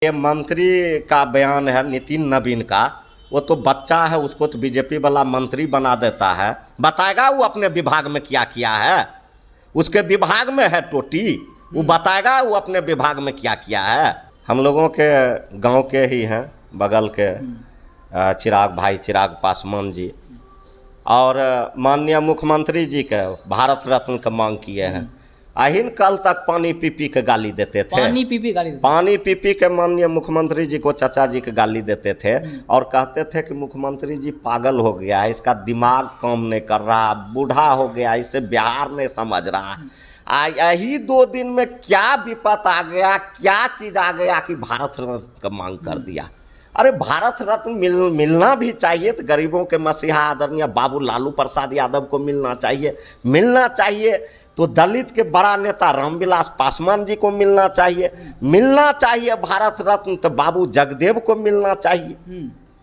ये मंत्री का बयान है नितिन नवीन का। वो तो बच्चा है, उसको तो बीजेपी वाला मंत्री बना देता है। बताएगा वो अपने विभाग में क्या किया है। उसके विभाग में है टोटी, वो बताएगा वो अपने विभाग में क्या किया है। हम लोगों के गांव के ही हैं, बगल के चिराग पासवान जी और माननीय मुख्यमंत्री जी के भारत रत्न का मांग किए हैं। आहिन कल तक पानी पी के गाली देते थे, पानी पी के माननीय मुख्यमंत्री जी को, चाचा जी के गाली देते थे और कहते थे कि मुख्यमंत्री जी पागल हो गया है, इसका दिमाग काम नहीं कर रहा, बूढ़ा हो गया, इसे बिहार नहीं समझ रहा। यही 2 दिन में क्या विपत आ गया, क्या चीज आ गया कि भारत रत्न का मांग कर दिया। अरे भारत रत्न मिलना भी चाहिए तो गरीबों के मसीहा आदरणीय बाबू लालू प्रसाद यादव को मिलना चाहिए तो दलित के बड़ा नेता रामविलास पासवान जी को मिलना चाहिए भारत रत्न तो बाबू जगदेव को मिलना चाहिए।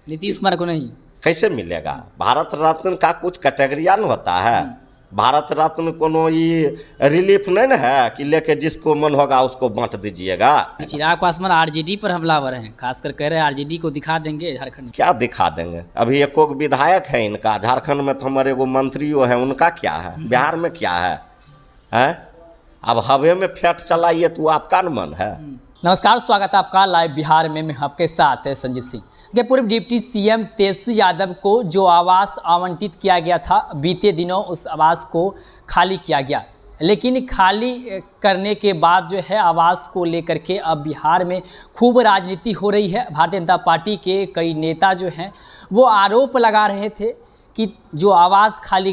नीतीश कुमार को नहीं। कैसे मिलेगा? भारत रत्न का कुछ कैटेगरिया न होता है। भारत रत्न कोनो ये रिलीफ नहीं ना है कि लेके जिसको मन होगा उसको बांट दीजिएगा। चिराग पासवान आरजेडी पर हमलावर हैं, खासकर कह रहे हैं आरजेडी को दिखा देंगे झारखंड। क्या दिखा देंगे? अभी एको विधायक है इनका, झारखंड में तो हमारे एगो मंत्रियों है, उनका क्या है? बिहार में क्या है? अब हवे में फैट चलाइए तो आपका न मन है। नमस्कार, स्वागत है आपका लाइव बिहार में। मैं आपके साथ है संजीव सिंह। पूर्व डिप्टी सीएम तेजस्वी यादव को जो आवास आवंटित किया गया था, बीते दिनों उस आवास को खाली किया गया, लेकिन खाली करने के बाद जो है आवास को लेकर के अब बिहार में खूब राजनीति हो रही है। भारतीय जनता पार्टी के कई नेता जो हैं वो आरोप लगा रहे थे कि जो आवास खाली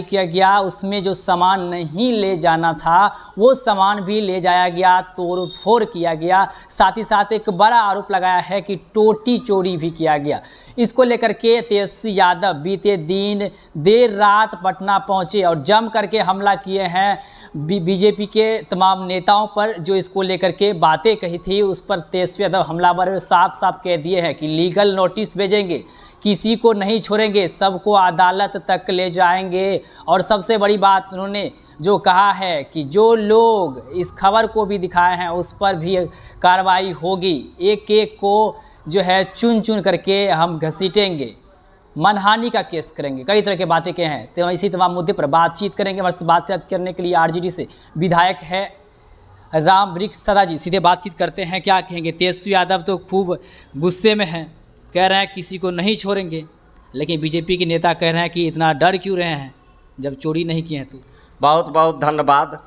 किया गया उसमें जो सामान नहीं ले जाना था वो सामान भी ले जाया गया, तोड़ फोड़ किया गया। साथ ही साथ एक बड़ा आरोप लगाया है कि टोटी चोरी भी किया गया। इसको लेकर के तेजस्वी यादव बीते दिन देर रात पटना पहुंचे और जम करके हमला किए हैं बीजेपी के तमाम नेताओं पर। जो इसको लेकर के बातें कही थी उस पर तेजस्वी यादव हमलावर साफ साफ कह दिए हैं कि लीगल नोटिस भेजेंगे, किसी को नहीं छोड़ेंगे, सबको अदालत तक ले जाएंगे। और सबसे बड़ी बात उन्होंने जो कहा है कि जो लोग इस खबर को भी दिखाए हैं उस पर भी कार्रवाई होगी, एक एक को जो है चुन चुन करके हम घसीटेंगे, मनहानि का केस करेंगे। कई तरह की बातें कहे हैं। तो इसी तमाम मुद्दे पर बातचीत करेंगे। हमारे साथ बातचीत करने के लिए आरजेडी से विधायक है राम वृक्ष सदा जी। सीधे बातचीत करते हैं, क्या कहेंगे? तेजस्वी यादव तो खूब गुस्से में हैं, कह रहे हैं किसी को नहीं छोड़ेंगे, लेकिन बीजेपी के नेता कह रहे हैं कि इतना डर क्यों रहे हैं जब चोरी नहीं किए हैं। तो बहुत बहुत धन्यवाद।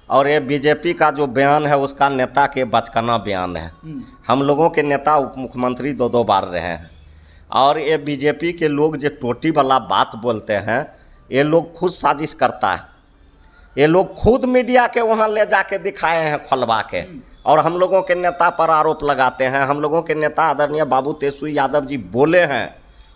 और ये बीजेपी का जो बयान है उसका नेता के बचकाना बयान है। हम लोगों के नेता उप मुख्यमंत्री 2 बार रहे हैं और ये बीजेपी के लोग जो टोटी वाला बात बोलते हैं, ये लोग खुद साजिश करता है। ये लोग खुद मीडिया के वहाँ ले जाके दिखाए हैं खोलवा के और हम लोगों के नेता पर आरोप लगाते हैं। हम लोगों के नेता आदरणीय बाबू तेजस्वी यादव जी बोले हैं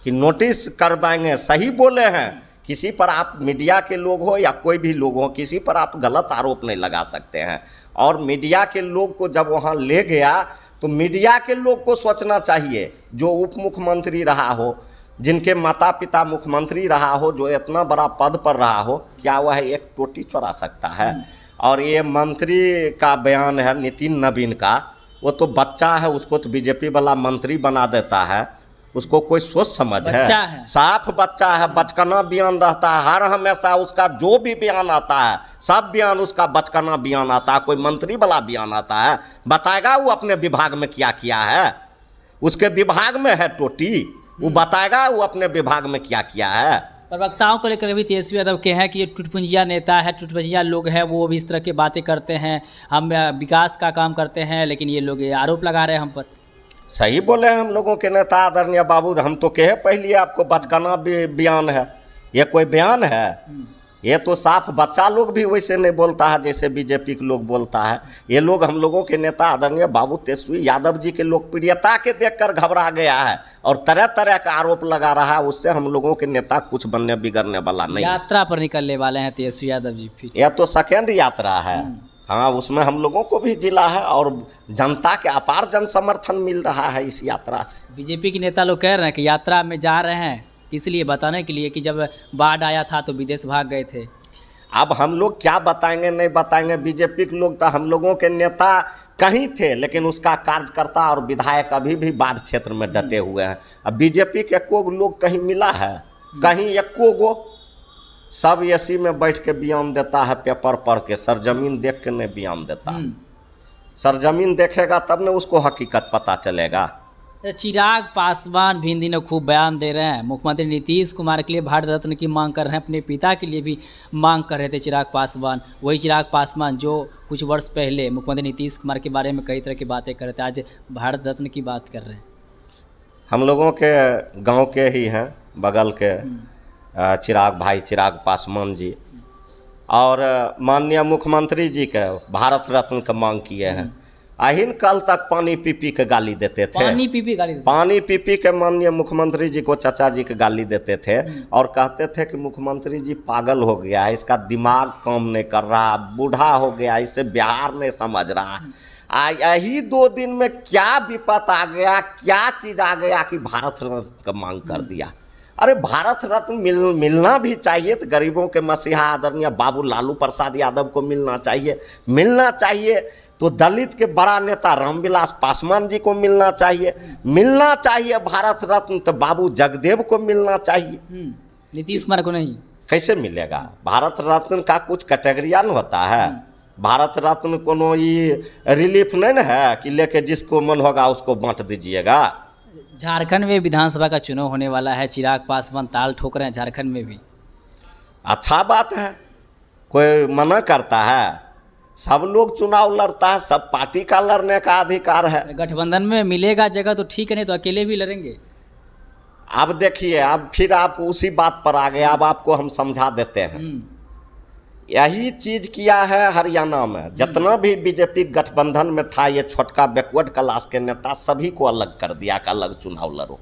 कि नोटिस करवाएंगे, सही बोले हैं। किसी पर आप मीडिया के लोग हो या कोई भी लोग हो, किसी पर आप गलत आरोप नहीं लगा सकते हैं। और मीडिया के लोग को जब वहाँ ले गया तो मीडिया के लोग को सोचना चाहिए, जो उप मुख्यमंत्री रहा हो, जिनके माता पिता मुख्यमंत्री रहा हो, जो इतना बड़ा पद पर रहा हो, क्या वह एक टोटी चुरा सकता है? और ये मंत्री का बयान है नितिन नवीन का। वो तो बच्चा है, उसको तो बीजेपी वाला मंत्री बना देता है। उसको कोई सोच समझ है? साफ बच्चा है, बचकाना बयान रहता है। हर हमेशा उसका जो भी बयान आता है, सब बयान उसका बचकाना बयान आता है, कोई मंत्री वाला बयान आता है। बताएगा वो अपने विभाग में क्या किया है। उसके विभाग में है टोटी, वो बताएगा वो अपने विभाग में क्या किया है। प्रवक्ताओं को लेकर भी तेजस्वी यादव के हैं कि ये टुटपुंजिया नेता है, टुटपुंजिया लोग हैं, वो भी इस तरह की बातें करते हैं, हम विकास का काम करते हैं, लेकिन ये लोग आरोप लगा रहे हैं हम पर। सही बोले हैं हम लोगों के नेता आदरणीय बाबू। हम तो कहे पहले आपको बचकाना बयान है, ये कोई बयान है? ये तो साफ बच्चा लोग भी वैसे नहीं बोलता है जैसे बीजेपी के लोग बोलता है। ये लोग हम लोगों के नेता आदरणीय बाबू तेजस्वी यादव जी के लोकप्रियता के देखकर घबरा गया है और तरह तरह का आरोप लगा रहा है। उससे हम लोगों के नेता कुछ बनने बिगड़ने वाला नहीं। यात्रा पर निकलने वाले हैं तेजस्वी यादव जी फिर। यह तो सेकेंड यात्रा है। हाँ, उसमें हम लोगों को भी जिला है और जनता के अपार जन समर्थन मिल रहा है इस यात्रा से। बीजेपी के नेता लोग कह रहे हैं कि यात्रा में जा रहे हैं इसलिए बताने के लिए कि जब बाढ़ आया था तो विदेश भाग गए थे। अब हम लोग क्या बताएंगे नहीं बताएंगे, बीजेपी के लोग तो हम लोगों के नेता कहीं थे, लेकिन उसका कार्यकर्ता और विधायक अभी भी बाढ़ क्षेत्र में डटे हुए हैं। अब बीजेपी के एको लोग कहीं मिला है, कहीं एको गो? सब एसी में बैठ के बयान देता है, पेपर पढ़ के, सरजमीन देख के नहीं बयान देता है। सरजमीन देखेगा तब न उसको हकीकत पता चलेगा। चिराग पासवान भी इन दिनों खूब बयान दे रहे हैं। मुख्यमंत्री नीतीश कुमार के लिए भारत रत्न की मांग कर रहे हैं, अपने पिता के लिए भी मांग कर रहे थे चिराग पासवान। वही चिराग पासवान जो कुछ वर्ष पहले मुख्यमंत्री नीतीश कुमार के बारे में कई तरह की बातें कर रहे थे, आज भारत रत्न की बात कर रहे हैं। हम लोगों के गांव के ही हैं, बगल के चिराग भाई, चिराग पासवान जी, और माननीय मुख्यमंत्री जी के भारत रत्न का मांग किए हैं। अहिन कल तक पानी पी पी के गाली देते थे, पानी पी पी के माननीय मुख्यमंत्री जी को, चाचा जी के गाली देते थे और कहते थे कि मुख्यमंत्री जी पागल हो गया है, इसका दिमाग काम नहीं कर रहा, बूढ़ा हो गया, इसे बिहार नहीं समझ रहा। यही 2 दिन में क्या विपत आ गया, क्या चीज़ आ गया कि भारत रत्न का मांग कर दिया। अरे भारत रत्न मिलना भी चाहिए, तो गरीबों के मसीहा आदरणीय बाबू लालू प्रसाद यादव को मिलना चाहिए, तो दलित के बड़ा नेता रामविलास पासवान जी को मिलना चाहिए भारत रत्न, तो बाबू जगदेव को मिलना चाहिए। नीतीश कुमार को नहीं। कैसे मिलेगा? भारत रत्न का कुछ कैटेगरिया न होता है। भारत रत्न कोनो ये रिलीफ नहीं न है कि लेके जिसको मन होगा उसको बांट दीजिएगा। झारखंड में विधानसभा का चुनाव होने वाला है, चिराग पासवान ताल ठोक रहे हैं झारखंड में भी। अच्छा बात है, कोई मना करता है? सब लोग चुनाव लड़ता है, सब पार्टी का लड़ने का अधिकार है। गठबंधन में मिलेगा जगह तो ठीक है, नहीं तो अकेले भी लड़ेंगे। अब देखिए, अब फिर आप उसी बात पर आ गए, अब आपको हम समझा देते हैं। यही चीज किया है हरियाणा में, जितना भी बीजेपी गठबंधन में था, ये छोटका बैकवर्ड क्लास के नेता सभी को अलग कर दिया कि अलग चुनाव लड़ो,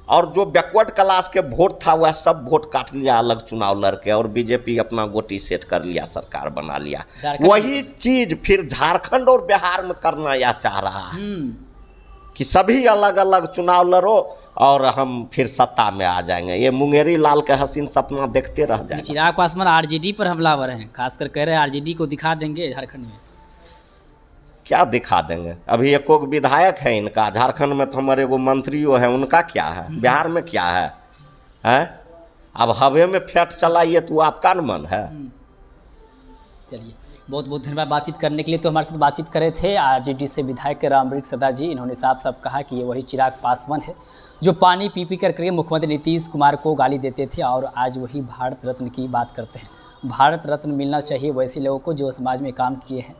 और जो बैकवर्ड क्लास के वोट था वह सब वोट काट लिया अलग चुनाव लड़के, और बीजेपी अपना गोटी सेट कर लिया, सरकार बना लिया। वही चीज फिर झारखंड और बिहार में करना यह चाह रहा है कि सभी अलग अलग चुनाव लड़ो और हम फिर सत्ता में आ जाएंगे। ये मुंगेरी लाल के हसीन सपना देखते रह जाएंगे। चिराग पासवान आरजेडी पर हमलावर हैं, खासकर कह रहे हैं आरजेडी को दिखा देंगे झारखंड में। क्या दिखा देंगे? अभी एको विधायक है इनका, झारखंड में तो हमारे एगो मंत्रियों है, उनका क्या है? बिहार में क्या है? अब हवे में फैट चलाइए तो आपका न मन है। चलिए, बहुत बहुत धन्यवाद बातचीत करने के लिए। तो हमारे साथ बातचीत करे थे आरजेडी से विधायक रामवृक्ष सदा जी। इन्होंने साफ साफ कहा कि ये वही चिराग पासवान है जो पानी पी पी कर मुख्यमंत्री नीतीश कुमार को गाली देते थे, और आज वही भारत रत्न की बात करते हैं। भारत रत्न मिलना चाहिए वैसे लोगों को जो समाज में काम किए हैं।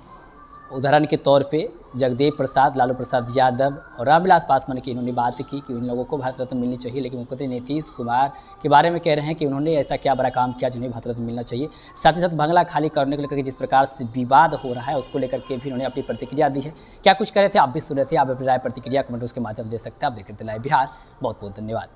उदाहरण के तौर पे जगदेव प्रसाद, लालू प्रसाद यादव और रामविलास पासवान की इन्होंने बात की कि उन लोगों को भारत रत्न मिलनी चाहिए, लेकिन मुख्यमंत्री नीतीश कुमार के बारे में कह रहे हैं कि उन्होंने ऐसा क्या बड़ा काम किया जिन्हें भारत रत्न मिलना चाहिए। साथ ही साथ बंगला खाली करने को लेकर जिस प्रकार से विवाद हो रहा है उसको लेकर के भी उन्होंने अपनी प्रतिक्रिया दी है। क्या कुछ कह रहे थे आप भी सुन रहे थे, आप अपनी राय प्रतिक्रिया कमेंट्स के माध्यम दे सकते हैं। आप देख रहे थे लाइव बिहार। बहुत बहुत धन्यवाद।